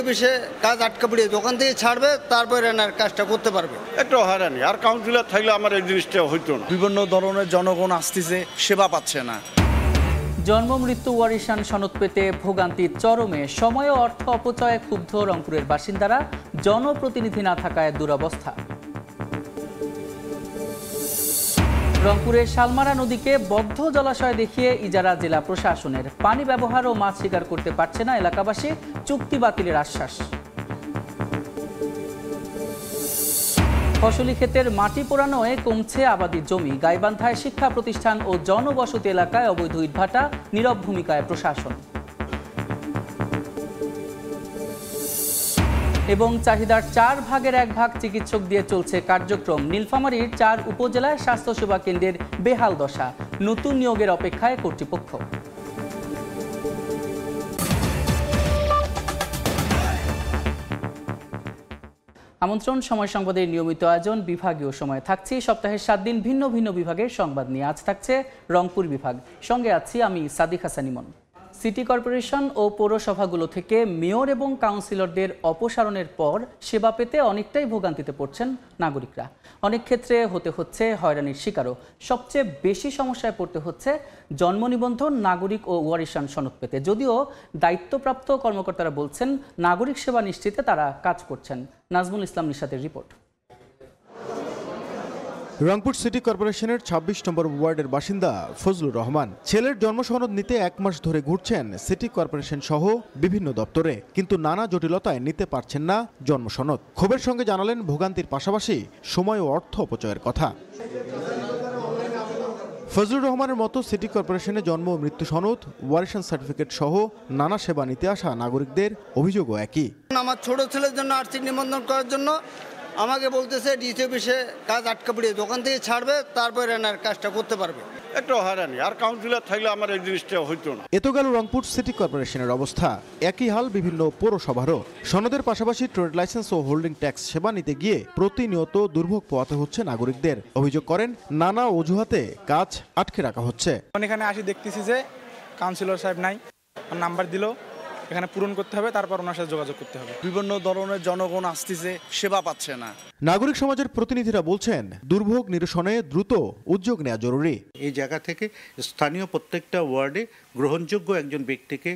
অফিসে কাজ আটকা পড়িয়ে দোকান থেকে ছাড়বে, তারপরে এনার কাজটা করতে পারবে। একটু হয়রানি। আর কাউন্সিলর থাকলে আমার এই জিনিসটা হইতো না। বিভিন্ন ধরনের জনগণ আসতেছে, সেবা পাচ্ছে না। জন্ম মৃত্যু ওয়ারিশান সনদ পেতে ভোগান্তির চরমে, সময় ও অর্থ অপচয়ে ক্ষুব্ধ রংপুরের বাসিন্দারা, জনপ্রতিনিধি না থাকায় দুরবস্থা। রংপুরের শালমারা নদীকে বদ্ধ জলাশয় দেখিয়ে ইজারা জেলা প্রশাসনের, পানি ব্যবহার ও মাছ শিকার করতে পারছে না এলাকাবাসী, চুক্তি বাতিলের আশ্বাস। ফসলি ক্ষেতের মাটি পোড়ানোয় কমছে আবাদি জমি, গাইবান্ধায় শিক্ষা প্রতিষ্ঠান ও জনবসতি এলাকায় অবৈধ ইটভাটা, নীরব ভূমিকায় প্রশাসন। এবং চাহিদার 4 ভাগের 1 ভাগ চিকিৎসক দিয়ে চলছে কার্যক্রম, নীলফামারীর 4 উপজেলায় স্বাস্থ্যসেবা কেন্দ্রের বেহাল দশা, নতুন নিয়োগের অপেক্ষায় কর্তৃপক্ষ। আমন্ত্রণ, সময় সংবাদের নিয়মিত আয়োজন বিভাগীয় সময় থাকছি সপ্তাহের 7 দিন ভিন্ন ভিন্ন বিভাগের সংবাদ নিয়ে। আজ থাকছে রংপুর বিভাগ, সঙ্গে আছি আমি সাদিক হাসান ইমন। সিটি কর্পোরেশন ও পৌরসভাগুলো থেকে মেয়র এবং কাউন্সিলরদের অপসারণের পর সেবা পেতে অনেকটাই ভোগান্তিতে পড়ছেন নাগরিকরা। অনেক ক্ষেত্রে হতে হচ্ছে হয়রানির শিকারও। সবচেয়ে বেশি সমস্যায় পড়তে হচ্ছে জন্ম নিবন্ধন, নাগরিক ও ওয়ারিশান সনদ পেতে। যদিও দায়িত্বপ্রাপ্ত কর্মকর্তারা বলছেন নাগরিক সেবা নিশ্চিতে তারা কাজ করছেন। নাজমুল ইসলাম নিশাতের রিপোর্ট। রংপুর সিটি কর্পোরেশনের ২৬ নম্বর ওয়ার্ডের বাসিন্দা ফজলুর রহমান ছেলের জন্মসনদ নিতে 1 মাস ধরে ঘুরছেন সিটি কর্পোরেশন সহ বিভিন্ন দপ্তরে, কিন্তু নানা জটিলতায় নিতে পারছেন না জন্মসনদ। ক্ষোভের সঙ্গে জানালেন ভোগান্তির পাশাপাশি সময় ও অর্থ অপচয়ের কথা। ফজলুর রহমানের মতো সিটি কর্পোরেশনে জন্ম ও মৃত্যু সনদ, ওয়ারিশান সার্টিফিকেট সহ নানা সেবা নিতে আসা নাগরিকদের অভিযোগও একই। আমার ছোট ছেলের জন্য আর্থিক নিবন্ধন করার জন্য আমাকে বলতেছে ডিসি অফিসে কাজ আটকা পড়িয়ে দোকান থেকে ছাড়বে, তারপরে এনার কাজটা করতে পারবে। একটু হয়রানি। আর কাউন্সিলর থাকলে আমার এই জিনিসটা হইতো না। এত গেল রংপুর সিটি কর্পোরেশনের অবস্থা। একই হাল বিভিন্ন পৌরসভারও। সনদের পাশাপাশি ট্রেড লাইসেন্স ও হোল্ডিং ট্যাক্স সেবা নিতে গিয়ে প্রতিনিয়ত দুর্ভোগ পোহাতে হচ্ছে নাগরিকদের। অভিযোগ করেন নানা অজুহাতে কাজ আটকে রাখা হচ্ছে। এখানে আসি দেখতেছি যে কাউন্সিলর সাহেব নাই, নাম্বার দিল, এখানে পূরণ করতে হবে, তারপর ওনার সাথে যোগাযোগ করতে হবে। বিভিন্ন ধরনের জনগণ আসতেছে, সেবা পাচ্ছে না। নাগরিক সমাজের প্রতিনিধিরা বলছেন দুর্ভোগ নিরসনে দ্রুত উদ্যোগ নেওয়া জরুরি। এই জায়গা থেকে স্থানীয় প্রত্যেকটা ওয়ার্ডে গ্রহণযোগ্য একজন ব্যক্তিকে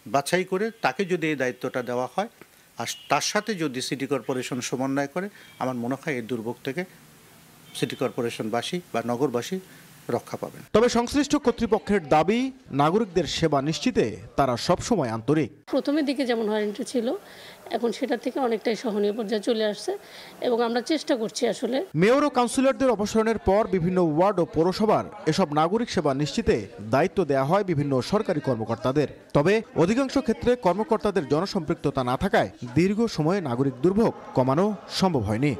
বাছাই করে তাকে যদি এই দায়িত্বটা দেওয়া হয়, আর তার সাথে যদি সিটি কর্পোরেশন সমন্বয় করে, আমার মনে হয় এই দুর্ভোগ থেকে সিটি কর্পোরেশনবাসী বা নগরবাসী রক্ষা পাবেন। তবে সংশ্লিষ্ট কর্তৃপক্ষের দাবি, নাগরিকদের সেবা নিশ্চিতে তারা সবসময় আন্তরিক। প্রথমের দিকে যেমন হয়রানিটা ছিল, এখন সেটা থেকে অনেকটাই সহনীয় পর্যায়ে চলে আসছে এবং আমরা চেষ্টা করছি আসলে। মেয়র ও কাউন্সিলরদের অপসারণের পর বিভিন্ন ওয়ার্ড ও পৌরসভার এসব নাগরিক সেবা নিশ্চিতে দায়িত্ব দেওয়া হয় বিভিন্ন সরকারি কর্মকর্তাদের। তবে অধিকাংশ ক্ষেত্রে কর্মকর্তাদের জনসম্পৃক্ততা না থাকায় দীর্ঘ সময়ে নাগরিক দুর্ভোগ কমানো সম্ভব হয়নি।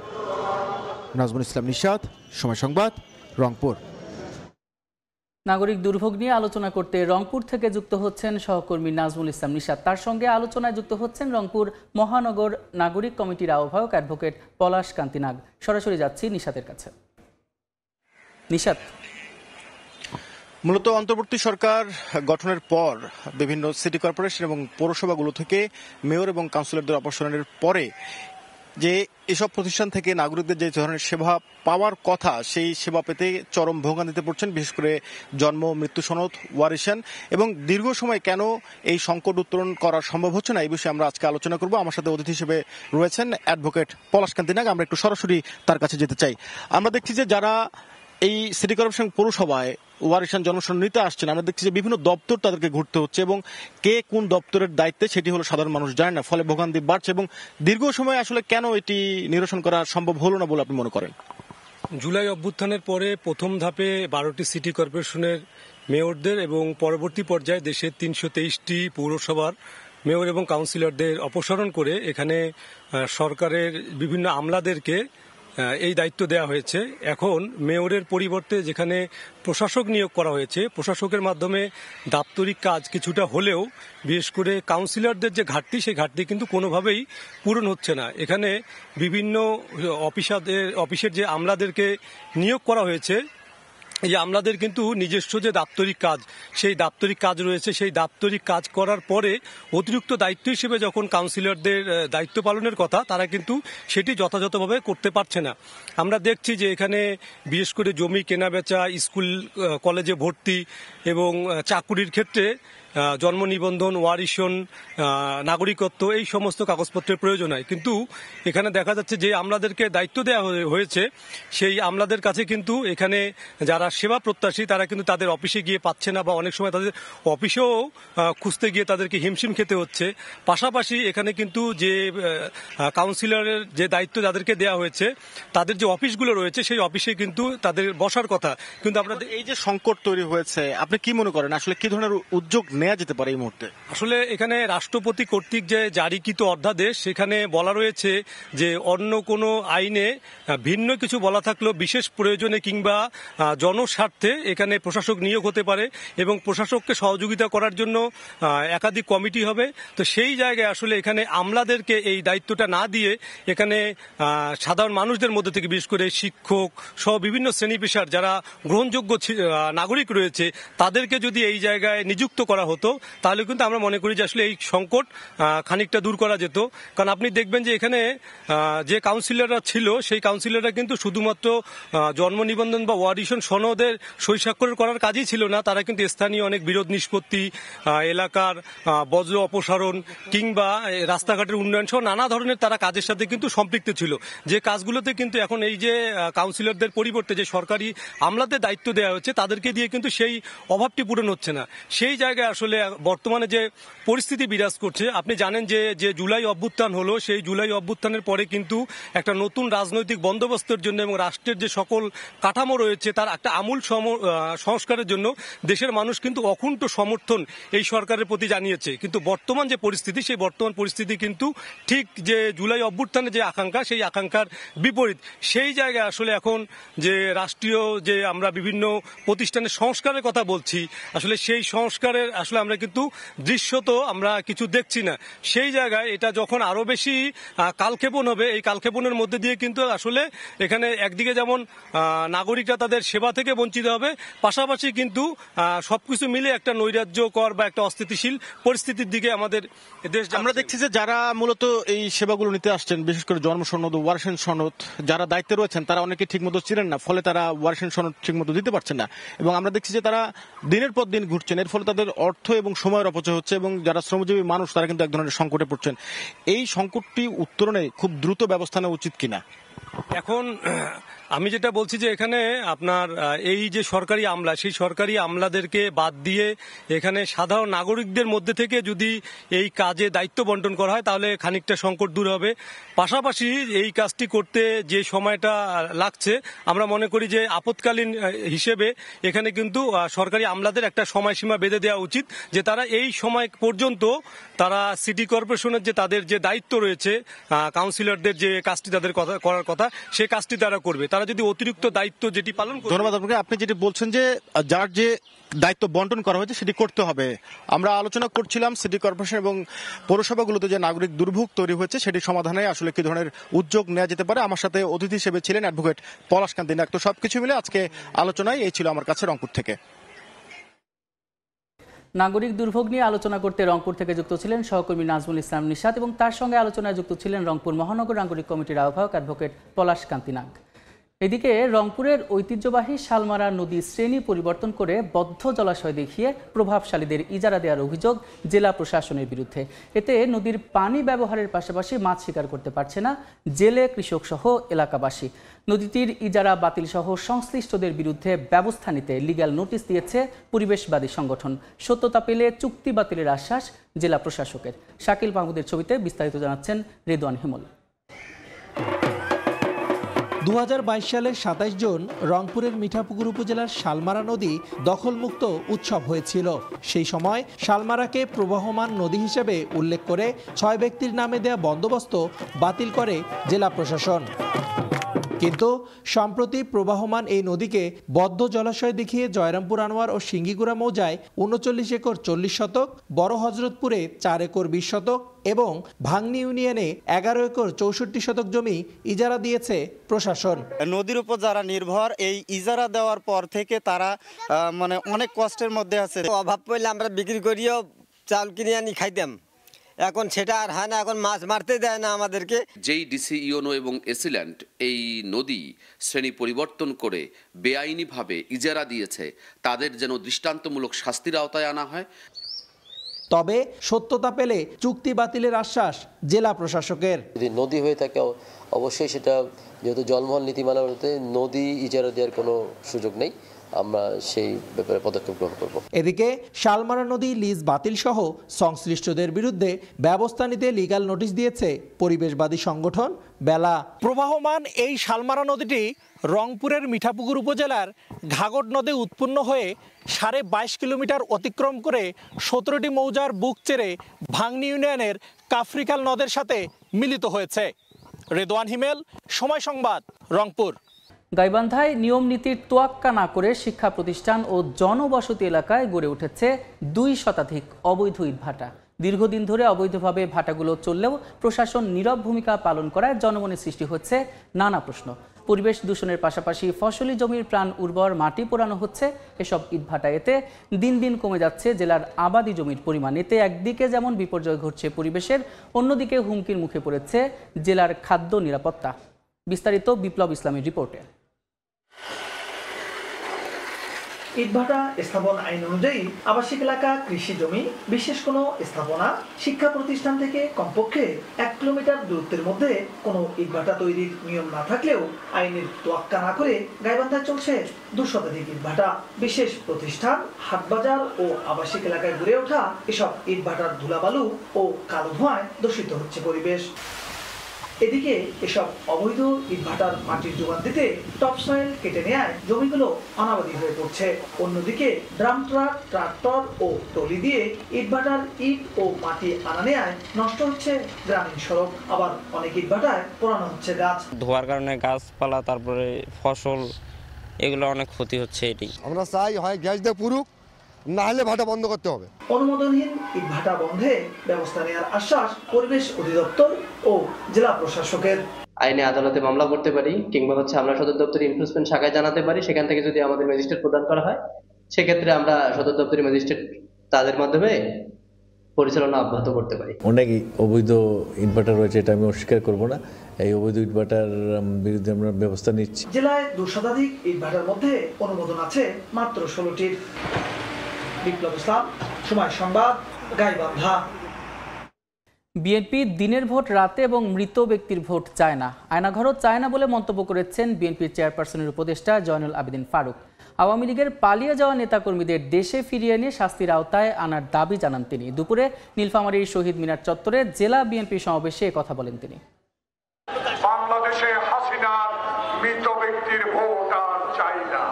নাজমুল ইসলাম নিশাত, সময় সংবাদ, রংপুর। নাগরিক দুর্ভোগ নিয়ে আলোচনা করতে রংপুর থেকে যুক্ত হচ্ছেন সহকর্মী নাজমুল ইসলাম নিশাত। তার সঙ্গে আলোচনায় যুক্ত হচ্ছেন রংপুর মহানগর নাগরিক কমিটির আহ্বায়ক অ্যাডভোকেট পলাশ কান্তি নাগ। সরাসরি যাচ্ছি নিশাতের কাছে। নিশাত, মূলত অন্তর্বর্তী সরকার গঠনের পর বিভিন্ন সিটি কর্পোরেশন এবং পৌরসভাগুলো থেকে মেয়র এবং কাউন্সিলরদের অপসারণের পরে যে এসব প্রতিষ্ঠান থেকে নাগরিকদের যে ধরনের সেবা পাওয়ার কথা, সেই সেবা পেতে চরম ভোগান্তিতে পড়ছেন, বিশেষ করে জন্ম মৃত্যু সনদ, ওয়ারিশান, এবং দীর্ঘ সময় কেন এই সংকট উত্তরণ করা সম্ভব হচ্ছে না, এই বিষয়ে আমরা আজকে আলোচনা করব। আমার সাথে অতিথি হিসেবে রয়েছেন অ্যাডভোকেট পলাশ কান্তি নাগ। আমরা একটু সরাসরি তার কাছে যেতে চাই। আমরা দেখছি যে যারা এই সিটি কর্পোরেশন পৌরসভায় ওয়ারিশান জন্মসনদ নিতে আসছেন, আমরা দেখছি যে বিভিন্ন দপ্তর তাদেরকে ঘুরতে হচ্ছে এবং কে কোন দপ্তরের দায়িত্বে সেটি হলো সাধারণ মানুষ জানে না, ফলে ভোগান্তি বাড়ছে। এবং দীর্ঘ সময় আসলে কেন এটি নিরসন করা সম্ভব হলো না বলে আপনি মনে করেন? জুলাই অভ্যুত্থানের পরে প্রথম ধাপে 12টি সিটি কর্পোরেশনের মেয়রদের এবং পরবর্তী পর্যায়ে দেশের 323টি পৌরসভার মেয়র এবং কাউন্সিলরদের অপসারণ করে এখানে সরকারের বিভিন্ন আমলাদেরকে এই দায়িত্ব দেওয়া হয়েছে। এখন মেয়রের পরিবর্তে যেখানে প্রশাসক নিয়োগ করা হয়েছে, প্রশাসকের মাধ্যমে দাপ্তরিক কাজ কিছুটা হলেও বিশেষ করে কাউন্সিলরদের যে ঘাটতি, সেই ঘাটতি কিন্তু কোনোভাবেই পূরণ হচ্ছে না। এখানে বিভিন্ন অফিসের যে আমলাদেরকে নিয়োগ করা হয়েছে, এই আমলাদের কিন্তু নিজস্ব যে দাপ্তরিক কাজ, সেই দাপ্তরিক কাজ রয়েছে, সেই দাপ্তরিক কাজ করার পরে অতিরিক্ত দায়িত্ব হিসেবে যখন কাউন্সিলরদের দায়িত্ব পালনের কথা, তারা কিন্তু সেটি যথাযথভাবে করতে পারছে না। আমরা দেখছি যে এখানে বিশেষ করে জমি কেনাবেচা, স্কুল কলেজে ভর্তি এবং চাকুরির ক্ষেত্রে জন্ম নিবন্ধন, ওয়ারিশন, নাগরিকত্ব, এই সমস্ত কাগজপত্রের প্রয়োজন হয়। কিন্তু এখানে দেখা যাচ্ছে যে আমলাদেরকে দায়িত্ব দেওয়া হয়েছে, সেই আমলাদের কাছে কিন্তু এখানে যারা সেবা প্রত্যাশী তারা কিন্তু তাদের অফিসে গিয়ে পাচ্ছে না, বা অনেক সময় তাদের অফিসেও খুঁজতে গিয়ে তাদেরকে হিমশিম খেতে হচ্ছে। পাশাপাশি এখানে কিন্তু যে কাউন্সিলরের যে দায়িত্ব যাদেরকে দেওয়া হয়েছে, তাদের যে অফিসগুলো রয়েছে সেই অফিসে কিন্তু তাদের বসার কথা। কিন্তু আমরা এই যে সংকট তৈরি হয়েছে, আপনি কি মনে করেন আসলে কি ধরনের উদ্যোগ নেওয়া যেতে পারে এই মুহূর্তে? আসলে এখানে রাষ্ট্রপতি কর্তৃক যে জারিকৃত অধ্যাদেশ, সেখানে বলা রয়েছে যে অন্য কোনো আইনে ভিন্ন কিছু বলা থাকলেও বিশেষ প্রয়োজনে কিংবা জনস্বার্থে এখানে প্রশাসক নিয়োগ হতে পারে এবং প্রশাসককে সহযোগিতা করার জন্য একাধিক কমিটি হবে। তো সেই জায়গায় আসলে এখানে আমলাদেরকে এই দায়িত্বটা না দিয়ে এখানে সাধারণ মানুষদের মধ্যে থেকে, বিশেষ করে শিক্ষক সহ বিভিন্ন শ্রেণী পেশার যারা গ্রহণযোগ্য নাগরিক রয়েছে, তাদেরকে যদি এই জায়গায় নিযুক্ত করা হতো, তাহলে কিন্তু আমরা মনে করি যে আসলে এই সংকট খানিকটা দূর করা যেত। কারণ আপনি দেখবেন যে এখানে যে কাউন্সিলররা ছিল, সেই কাউন্সিলররা কিন্তু শুধুমাত্র জন্ম নিবন্ধন বা ওয়ারিশন সনদের সই স্বাক্ষর করার কাজই ছিল না, তারা কিন্তু স্থানীয় অনেক বিরোধ নিষ্পত্তি, এলাকার বজ্র অপসারণ কিংবা রাস্তাঘাটের উন্নয়ন সহ নানা ধরনের তারা কাজের সাথে কিন্তু সম্পৃক্ত ছিল। যে কাজগুলোতে কিন্তু এখন এই যে কাউন্সিলরদের পরিবর্তে যে সরকারি আমলাদের দায়িত্ব দেওয়া হচ্ছে, তাদেরকে দিয়ে কিন্তু সেই অভাবটি পূরণ হচ্ছে না। সেই জায়গায় আসলে বর্তমানে যে পরিস্থিতি বিরাজ করছে, আপনি জানেন যে জুলাই অভ্যুত্থান হলো, সেই জুলাই অভ্যুত্থানের পরে কিন্তু একটা নতুন রাজনৈতিক বন্দোবস্তের জন্য এবং রাষ্ট্রের যে সকল কাঠামো রয়েছে তার একটা আমূল সংস্কারের জন্য দেশের মানুষ কিন্তু অকুণ্ঠ সমর্থন এই সরকারের প্রতি জানিয়েছে। কিন্তু বর্তমান যে পরিস্থিতি, সেই বর্তমান পরিস্থিতি কিন্তু ঠিক যে জুলাই অভ্যুত্থানের যে আকাঙ্ক্ষা, সেই আকাঙ্ক্ষার বিপরীত। সেই জায়গায় আসলে এখন যে রাষ্ট্রীয় যে আমরা বিভিন্ন প্রতিষ্ঠানের সংস্কারের কথা বলছি, আসলে সেই সংস্কারের আসলে আমরা কিন্তু দৃশ্যত আমরা কিছু দেখছি না। সেই জায়গায় এটা যখন আরো বেশি কালক্ষেপণ হবে, এই কালক্ষেপণের মধ্যে দিয়ে কিন্তু আসলে এখানে একদিকে যেমন নাগরিকরা তাদের সেবা থেকে বঞ্চিত হবে, পাশাপাশি কিন্তু সবকিছু মিলে একটা নৈরাজ্যকর বা একটা অস্থিতিশীল পরিস্থিতির দিকে আমাদের দেশ। আমরা দেখছি যে যারা মূলত এই সেবাগুলো নিতে আসছেন, বিশেষ করে জন্ম সনদ, ওয়ারিশন সনদ, যারা দায়িত্বে রয়েছেন তারা অনেকে ঠিকমতো ছিলেন না, ফলে তারা ওয়ারিশন সনদ ঠিকমতো দিতে পারছেন না। এবং আমরা দেখছি যে তারা দিনের পর দিন ঘুরছেন, এর ফলে তাদের অর্থ এবং সময়ের অপচয় হচ্ছে এবং যারা শ্রমজীবী মানুষ তারা কিন্তু এক ধরনের সংকটে পড়ছেন। এই সংকটটি উত্তরণে খুব দ্রুত ব্যবস্থা নেওয়া উচিত কিনা? এখন আমি যেটা বলছি যে এখানে আপনার এই যে সরকারি আমলা, সেই সরকারি আমলাদেরকে বাদ দিয়ে এখানে সাধারণ নাগরিকদের মধ্যে থেকে যদি এই কাজে দায়িত্ব বন্টন করা হয়, তাহলে খানিকটা সংকট দূর হবে। পাশাপাশি এই কাজটি করতে যে সময়টা লাগছে, আমরা মনে করি যে আপৎকালীন হিসেবে এখানে কিন্তু সরকারি আমলাদের একটা সময়সীমা বেঁধে দেওয়া উচিত, যে তারা এই সময় পর্যন্ত তারা সিটি কর্পোরেশনের যে তাদের যে দায়িত্ব রয়েছে, কাউন্সিলরদের যে কাজটি তাদের করার কথা, সেই কাজটি তারা করবে। তারা যদি অতিরিক্ত দায়িত্ব যেটি পালন করবে। ধন্যবাদ আপনাকে। আপনি যেটি বলছেন যে যার যে দায়িত্ব বন্টন করা হয়েছে সেটি করতে হবে। আমরা আলোচনা করছিলাম সিটি কর্পোরেশন এবং পৌরসভাগুলোতে যে নাগরিক দুর্ভোগ তৈরি হয়েছে সেটি সমাধানে আসলে কি ধরনের উদ্যোগ নেওয়া যেতে পারে। আমার সাথে অতিথি হিসেবে ছিলেন অ্যাডভোকেট পলাশকান্তি নাগ। তো সবকিছু মিলে আজকে আলোচনায় এই ছিল আমার কাছে রংপুর থেকে। নাগরিক দুর্ভোগ নিয়ে আলোচনা করতে রংপুর থেকে যুক্ত ছিলেন সহকর্মী নাজমুল ইসলাম নিশাত এবং তার সঙ্গে আলোচনায় যুক্ত ছিলেন রংপুর মহানগর নাগরিক কমিটির আহ্বায়ক অ্যাডভোকেট পলাশকান্তি নাগ। এদিকে রংপুরের ঐতিহ্যবাহী শালমারা নদী শ্রেণী পরিবর্তন করে বদ্ধ জলাশয় দেখিয়ে প্রভাবশালীদের ইজারা দেওয়ার অভিযোগ জেলা প্রশাসনের বিরুদ্ধে। এতে নদীর পানি ব্যবহারের পাশাপাশি মাছ শিকার করতে পারছে না জেলে, কৃষক সহ এলাকাবাসী। নদীটির ইজারা বাতিল সহ সংশ্লিষ্টদের বিরুদ্ধে ব্যবস্থা নিতে লিগ্যাল নোটিশ দিয়েছে পরিবেশবাদী সংগঠন। সত্যতা পেলে চুক্তি বাতিলের আশ্বাস জেলা প্রশাসকের। শাকিল মাহমুদের ছবিতে বিস্তারিত জানাচ্ছেন রেদওয়ান হিমল। 2022 সালের 27 জুন রংপুরের মিঠাপুকুর উপজেলার শালমারা নদী দখলমুক্ত উৎসব হয়েছিল। সেই সময় শালমারাকে প্রবহমান নদী হিসেবে উল্লেখ করে 6 ব্যক্তির নামে দেয়া বন্দোবস্ত বাতিল করে জেলা প্রশাসন। কিন্তু সম্প্রতি প্রবাহমান এই নদীকে বদ্ধ জলাশয় দেখিয়ে জয়রামপুর আনোয়ার ও সিঙ্গিগুড়া মৌজায় ৩৯ একর ৪০ শতক, বড় হজরতপুরে ৪ একর ২০ শতক এবং ভাংনি ইউনিয়নে ১১ একর ৬৪ শতক জমি ইজারা দিয়েছে প্রশাসন। নদীর উপর যারা নির্ভর, এই ইজারা দেওয়ার পর থেকে তারা মানে অনেক কষ্টের মধ্যে আছে। অভাব পড়লে আমরা বিক্রি করিও চাল কিনে আনি খাইতাম, এখন সেটা আর হয় না, এখন মাছ মারতে দেয় না আমাদেরকে। যেই ডিসি ইউনো এবং এসিল্যান্ড এই নদী শ্রেণী পরিবর্তন করে বেআইনিভাবে ইজারা দিয়েছে, তাদের যেন দৃষ্টান্তমূলক শাস্তির আওতায় আনা হয়। তবে সত্যতা পেলে চুক্তি বাতিলের আশ্বাস জেলা প্রশাসকের। যদি নদী হয়ে থাকে অবশ্যই সেটা, যেহেতু জলমহল নীতিমালাতে নদী ইজারা দেওয়ার কোনো সুযোগ নেই, আমরা সেই ব্যাপারে পদক্ষেপ গ্রহণ করব। এদিকে শালমারা নদী লিজ বাতিল সহ সংশ্লিষ্টদের বিরুদ্ধে ব্যবস্থা নিতে লিগ্যাল নোটিশ দিয়েছে পরিবেশবাদী সংগঠন বেলা। প্রবাহমান এই শালমারা নদীটি রংপুরের মিঠাপুকুর উপজেলার ঘাগট নদে উৎপন্ন হয়ে 22.5 কিলোমিটার অতিক্রম করে 17টি মৌজার বুক চেরে ভাংনি ইউনিয়নের কাফরিকাল নদের সাথে মিলিত হয়েছে। রেদওয়ান হিমেল, সময় সংবাদ, রংপুর। গাইবান্ধায় নিয়ম নীতির তোয়াক্কা না করে শিক্ষা প্রতিষ্ঠান ও জনবসতি এলাকায় গড়ে উঠেছে 2 শতাধিক অবৈধ ইটভাটা। দীর্ঘদিন ধরে অবৈধভাবে ভাটাগুলো চললেও প্রশাসন নীরব ভূমিকা পালন করায় জনমনে সৃষ্টি হচ্ছে নানা প্রশ্ন। পরিবেশ দূষণের পাশাপাশি ফসলি জমির প্রাণ উর্বর মাটি পোড়ানো হচ্ছে এসব ইটভাটা। এতে দিন দিন কমে যাচ্ছে জেলার আবাদি জমির পরিমাণ। এতে একদিকে যেমন বিপর্যয় ঘটছে পরিবেশের, অন্যদিকে হুমকির মুখে পড়েছে জেলার খাদ্য নিরাপত্তা। বিস্তারিত বিপ্লব ইসলামের রিপোর্টে। ইটভাটা স্থাপন আইন অনুযায়ী আবাসিক এলাকা, কৃষি জমি, বিশেষ কোনো স্থাপনা, শিক্ষা প্রতিষ্ঠান থেকে কমপক্ষে 1 কিলোমিটার দূরত্বের মধ্যে কোনো ইটভাটা তৈরির নিয়ম না থাকলেও আইনের তোয়াক্কা না করে গাইবান্ধায় চলছে 2 শতাধিক ইটভাটা। বিশেষ প্রতিষ্ঠান, হাটবাজার ও আবাসিক এলাকায় গড়ে ওঠা এসব ইটভাটার ধুলাবালু ও কালো ধোঁয়ায় দূষিত হচ্ছে পরিবেশ। এদিকে এসব অবৈধ ইটভাটার মাটির যোগান দিতে টপসয়েল কেটে নেয় জমিগুলো অনাবাদী হয়ে পড়ছে। অন্যদিকে ড্রাম ট্রাক, ট্রাক্টর ও টলি দিয়ে ইটভাটার ইট ও মাটি আনা নেয় নষ্ট হচ্ছে গ্রামীণ সড়ক। আবার অনেক ইটভাটায় পোড়ানো হচ্ছে গাছ। ধোয়ার কারণে গাছপালা, তারপরে ফসল, এগুলো অনেক ক্ষতি হচ্ছে। এটি আমরা চাই হয় গ্যাস দিয়ে পুরুক, না হলে ভাটা বন্ধ করতে হবে। অনুমোদনহীন ইটভাটা বন্ধে ব্যবস্থা নেওয়ার আশ্বাস পরিবেশ অধিদপ্তর ও জেলা প্রশাসকের। আইনে আদালতে মামলা করতে পারি, কিংবা আমরা সদর দপ্তরের এনফোর্সমেন্ট শাখায় জানাতে পারি। সেখান থেকে যদি আমাদের ম্যাজিস্ট্রেট প্রদান করা হয়, সেক্ষেত্রে আমরা সদর দপ্তরের ম্যাজিস্ট্রেট তাদের মাধ্যমে পরিচালনা অব্যাহত করতে পারি। অনেক অবৈধ ইটভাটা রয়েছে, এটা আমি অস্বীকার করব না। এই অবৈধ ইটভাটার বিরুদ্ধে আমরা ব্যবস্থা নিচ্ছি। জেলায় 2 শতাধিক ইটভাটার মধ্যে অনুমোদন আছে মাত্র 16টির। বিপ্লব ইসলাম, সময় সংবাদ, গাইবান্ধা। বিএনপি দিনের ভোট রাতে এবং মৃত ব্যক্তির ভোট চায় না, আয়নাঘরও চায় না বলে মন্তব্য করেছেন বিএনপির চেয়ারপারসনের উপদেষ্টা জয়নুল আবেদিন ফারুক। আওয়ামী লীগের পালিয়ে যাওয়া নেতাকর্মীদের দেশে ফিরিয়ে এনে শাস্তির আওতায় আনার দাবি জানান তিনি। দুপুরে নীলফামারীর শহীদ মিনার চত্বরে জেলা বিএনপি সমাবেশে কথা বলেন তিনি। বাংলাদেশে হাসিনার মৃত ব্যক্তির ভোট আর চাই না।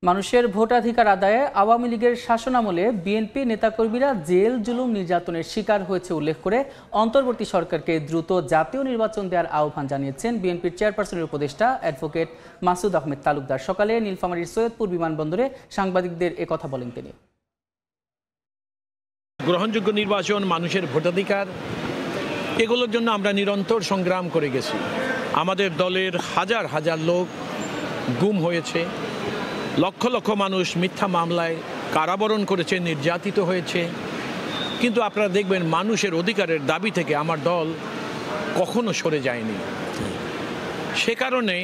মানুষের ভোটাধিকার আদায়ে আওয়ামী লীগের শাসনামলে বিএনপি নেতাকর্মীরা জেল জুলুম নির্যাতনের শিকার হয়েছে উল্লেখ করে অন্তর্বর্তী সরকারকে দ্রুত জাতীয় নির্বাচন দেওয়ার আহ্বান জানিয়েছেন বিএনপির চেয়ারপারসনের উপদেষ্টা অ্যাডভোকেট মাসুদ আহমেদ তালুকদার। সকালে নীলফামারীর সৈয়দপুর বিমানবন্দরে সাংবাদিকদের একথা বলেন তিনি। গ্রহণযোগ্য নির্বাচন, মানুষের ভোটাধিকার, এগুলোর জন্য আমরা নিরন্তর সংগ্রাম করে গেছি। আমাদের দলের হাজার হাজার লোক গুম হয়েছে, লক্ষ লক্ষ মানুষ মিথ্যা মামলায় কারাবরণ করেছে, নির্যাতিত হয়েছে। কিন্তু আপনারা দেখবেন মানুষের অধিকারের দাবি থেকে আমার দল কখনো সরে যায়নি। সে কারণে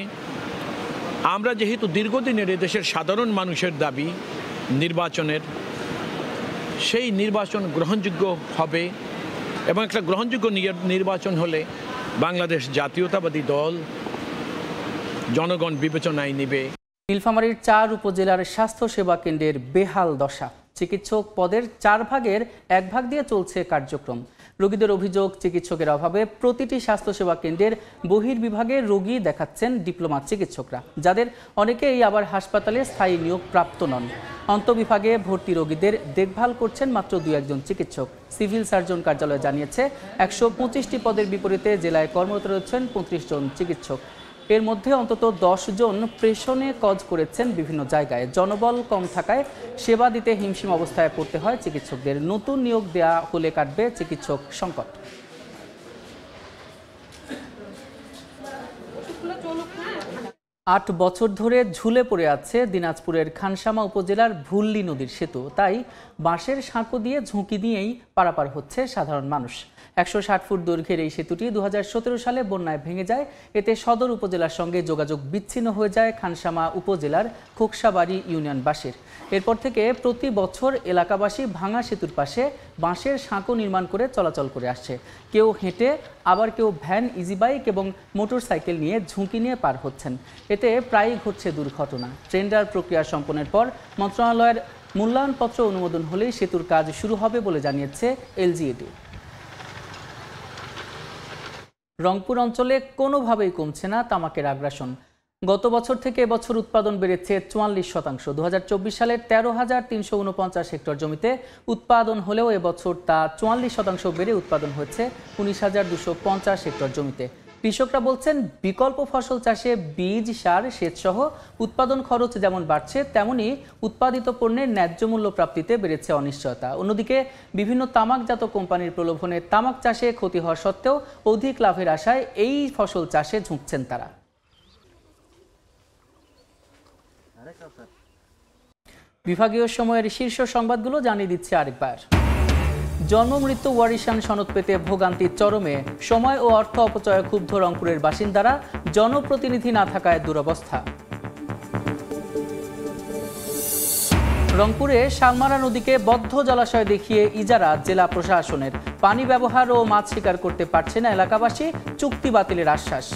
আমরা যেহেতু দীর্ঘদিনের এদেশের সাধারণ মানুষের দাবি নির্বাচনের, সেই নির্বাচন গ্রহণযোগ্য হবে এবং একটা গ্রহণযোগ্য নির্বাচন হলে বাংলাদেশ জাতীয়তাবাদী দল জনগণ বিবেচনায় নেবে। নীলফামারীর 4 উপজেলার স্বাস্থ্য সেবা কেন্দ্রের বেহাল দশা। চিকিৎসক পদের 4 ভাগের 1 ভাগ দিয়ে চলছে কার্যক্রম। রোগীদের অভিযোগ, চিকিৎসকের অভাবে প্রতিটি স্বাস্থ্যসেবা কেন্দ্রের বহির্বিভাগে রোগী দেখাচ্ছেন ডিপ্লোমা চিকিৎসকরা, যাদের অনেকেই আবার হাসপাতালে স্থায়ী নিয়োগ প্রাপ্ত নন। অন্তঃবিভাগে ভর্তি রোগীদের দেখভাল করছেন মাত্র 2-1 জন চিকিৎসক। সিভিল সার্জন কার্যালয় জানিয়েছে 125টি পদের বিপরীতে জেলায় কর্মরত রয়েছেন 35 জন চিকিৎসক। এর মধ্যে অন্তত 10 জন প্রেষণে কাজ করেছেন বিভিন্ন জায়গায়। জনবল কম থাকায় সেবা দিতে হিমশিম অবস্থায় পড়তে হয় চিকিৎসকদের। নতুন নিয়োগ দেয়া হলে কাটবে চিকিৎসক সংকট। 8 বছর ধরে ঝুলে পড়ে আছে দিনাজপুরের খানসামা উপজেলার ভুল্লি নদীর সেতু। তাই বাঁশের সাঁকো দিয়ে ঝুঁকি নিয়েই পারাপার হচ্ছে সাধারণ মানুষ। 160 ফুট দৈর্ঘ্যের এই সেতুটি 2017 সালে বন্যায় ভেঙে যায়। এতে সদর উপজেলার সঙ্গে যোগাযোগ বিচ্ছিন্ন হয়ে যায় খানসামা উপজেলার খোকসাবাড়ি ইউনিয়নবাসীর। এরপর থেকে প্রতি বছর এলাকাবাসী ভাঙা সেতুর পাশে বাঁশের সাঁকো নির্মাণ করে চলাচল করে আসছে। কেউ হেঁটে, আবার কেউ ভ্যান, ইজিবাইক এবং মোটরসাইকেল নিয়ে ঝুঁকি নিয়ে পার হচ্ছেন। এতে প্রায়ই ঘটছে দুর্ঘটনা। টেন্ডার প্রক্রিয়া সম্পন্নের পর মন্ত্রণালয়ের মূল্যায়নপত্র অনুমোদন হলেই সেতুর কাজ শুরু হবে বলে জানিয়েছে এলজিইডি। রংপুর অঞ্চলে কোনোভাবেই কমছে না তামাকের আগ্রাসন। গত বছর থেকে এবছর উৎপাদন বেড়েছে 44%। 2024 সালের 13,349 হেক্টর জমিতে উৎপাদন হলেও এবছর তা 44% বেড়ে উৎপাদন হয়েছে 19,250 হেক্টর জমিতে। কৃষকরা বলছেন, বিকল্প ফসল চাষে বীজ, সার, সেচ সহ উৎপাদন খরচ যেমন বাড়ছে, তেমনি উৎপাদিত পণ্যের ন্যায্য মূল্য প্রাপ্তিতে বেড়েছে অনিশ্চয়তা। অন্যদিকে বিভিন্ন তামাকজাত কোম্পানির প্রলোভনে তামাক চাষে ক্ষতি হওয়া সত্ত্বেও অধিক লাভের আশায় এই ফসল চাষে ঝুঁকছেন তারা। বিভাগীয় সময়ের শীর্ষ সংবাদগুলো জানিয়ে দিচ্ছে আরেকবার। জন্ম মৃত্যু ওয়ারিশান সনদ পেতে ভোগান্তির চরমে। সময় ও অর্থ অপচয়ে ক্ষুব্ধ রংপুরের বাসিন্দারা। জনপ্রতিনিধি না থাকায় দুরবস্থা। রংপুরে শালমারা নদীকে বদ্ধ জলাশয় দেখিয়ে ইজারা জেলা প্রশাসনের। পানি ব্যবহার ও মাছ শিকার করতে পারছে না এলাকাবাসী, চুক্তি বাতিলের আশ্বাস।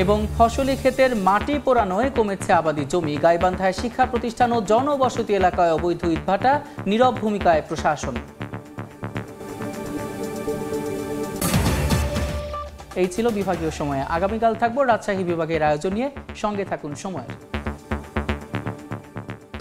এবং ফসলি ক্ষেতের মাটি পোড়ানোয় কমেছে আবাদি জমি। গাইবান্ধায় শিক্ষা প্রতিষ্ঠান ও জনবসতি এলাকায় অবৈধ ইটভাটা, নীরব ভূমিকায় প্রশাসন। এই ছিল বিভাগীয় সময়ে। আগামীকাল থাকবো রাজশাহী বিভাগের আয়োজন নিয়ে। সঙ্গে থাকুন সময়ের।